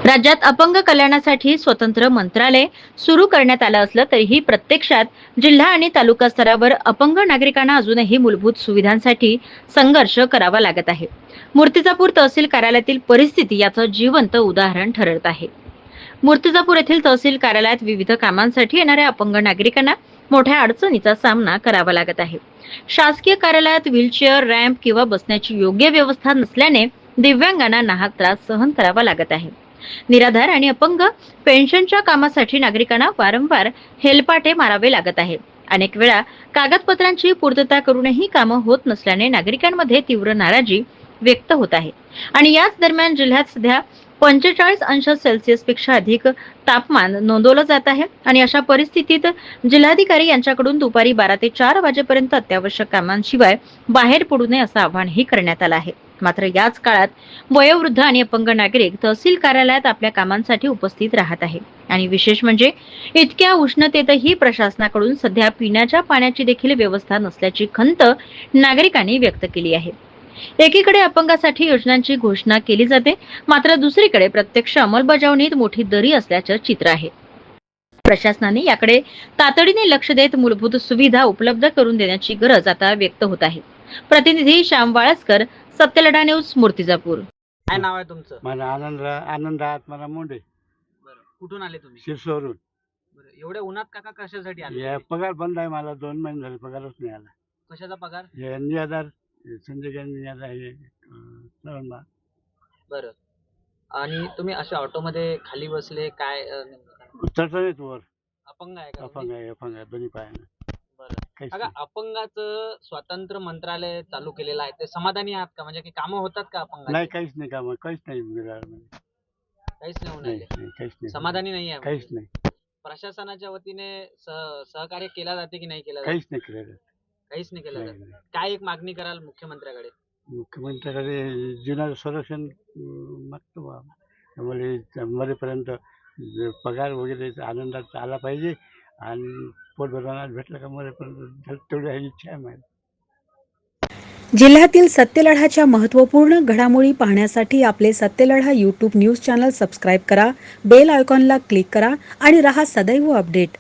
राज्यात अपंग कल्याणासाठी स्वतंत्र मंत्रालय सुरू करण्यात आलं असलं तरीही प्रत्यक्षात जिल्हा आणि तालुका स्तरावर अपंग नागरिकांना अजूनही मूलभूत सुविधांसाठी संघर्ष करावा लागत आहे. मूर्तिजापूर तहसील कार्यालयातील परिस्थिती याचं जिवंत उदाहरण ठरत आहे. मूर्तिजापूर येथील तहसील कार्यालयात विविध कामांसाठी येणाऱ्या अपंग नागरिकांना मोठ्या अडचणीचा सामना करावा लागत आहे. शासकीय कार्यालयात व्हीलचेअर, रॅम्प किंवा बसण्याची योग्य व्यवस्था नसल्याने दिव्यांगांना नाहक त्रास सहन करावा लागत आहे. निराधार आणि अपंग पेन्शनच्या कामासाठी नागरिकांना वारंवार हेलपाटे मारावे लागत आहे. अनेक वेळा कागदपत्रांची पूर्तता करूनही कामं होत नसल्याने नागरिकांमध्ये तीव्र नाराजी व्यक्त होत आहे. आणि याच दरम्यान जिल्ह्यात सध्या 45 अंश सेल्सिअस पेक्षा अधिक तापमान नोंदवलं जात आहे. आणि अशा परिस्थितीत जिल्हाधिकारी यांच्याकडून दुपारी 12 ते 4 वाजेपर्यंत अत्यावश्यक कामांशिवाय बाहेर पडू नये असं आवाहनही करण्यात आलं आहे. मात्र याच काळात वयोवृद्ध आणि अपंग नागरिक तहसील कार्यालयात आपल्या कामांसाठी उपस्थित राहत आहे. आणि विशेष म्हणजे इतक्या उष्णतेतही प्रशासनाकडून सध्या पिण्याच्या पाण्याची देखील व्यवस्था नसल्याची खंत नागरिकांनी व्यक्त केली आहे. एकीकडे अपंगासाठी योजनांची घोषणा केली जाते, मात्र दुसरीकडे प्रत्यक्ष अंमलबजावणीत मोठी दरी असल्याचं चित्र आहे. प्रशासनाने याकडे तातडीने लक्ष देत मूलभूत सुविधा उपलब्ध करून देण्याची गरज आता व्यक्त होत आहे. प्रतिनिधी श्याम वाळस्कर, सत्यलढा न्यूज, मूर्तिजापूर. काय नाव आहे तुमचं? मला आनंद आत्माराम मुंडे, बरं, कुठून आले तुम्ही? शिरसोरून. बरं, एवढ्या उन्हात काका कशासाठी आले या तुम्ही? पगार बंद आहे, मला 2 महिने झाले पगारच नाही आला. कशाचा पगार? हे निराधार संजय निराधार हे नवंबा. बरं, आणि तुम्ही अशा ऑटोमध्ये खाली बसले काय नेमकं काय? चढत वर. अपंग आहे का अपंग तुम्ही? आहे, अपंग आहे दोन्ही पायानं. बरं, काहीच काका नाही. अपंगाचं स्वतंत्र मंत्रालय चालू केलेलं आहे, ते समाधानी आहात का? म्हणजे की कामं होतात का नाही, अपंगाची? काहीच नाही काम, काहीच नाही विरारमध्ये. काहीच नाही होऊन नाही राहिले. नाही, काहीच नाही. समाधानी नाही आहे काहीच म्हणजे? नाही, प्रशासनाच्या वतीने सहकार्य केला जाते की नाही केला जाते? काहीच नाही केलेलं. काहीच नाही केलं नाही, जात. नाही. काय एक मागणी कराल मुख्यमंत्र्याकडे? मुख्यमंत्र्याकडे जीवनाचं संरक्षण मागतो बा. त्यामुळे मरेपर्यंत पगार वगैरे आनंदात आला पाहिजे आणि पोट भरवणार भेटलं का मरेपर्यंत तेवढी आहे इच्छा आहे माझी. जिल्ह्यातील सत्यलढाच्या महत्त्वपूर्ण घडामोडी पाहण्यासाठी आपले Satyaladha YouTube news channel subscribe करा, बेल आयकॉनला क्लिक करा आणि रहा सदैव अपडेट.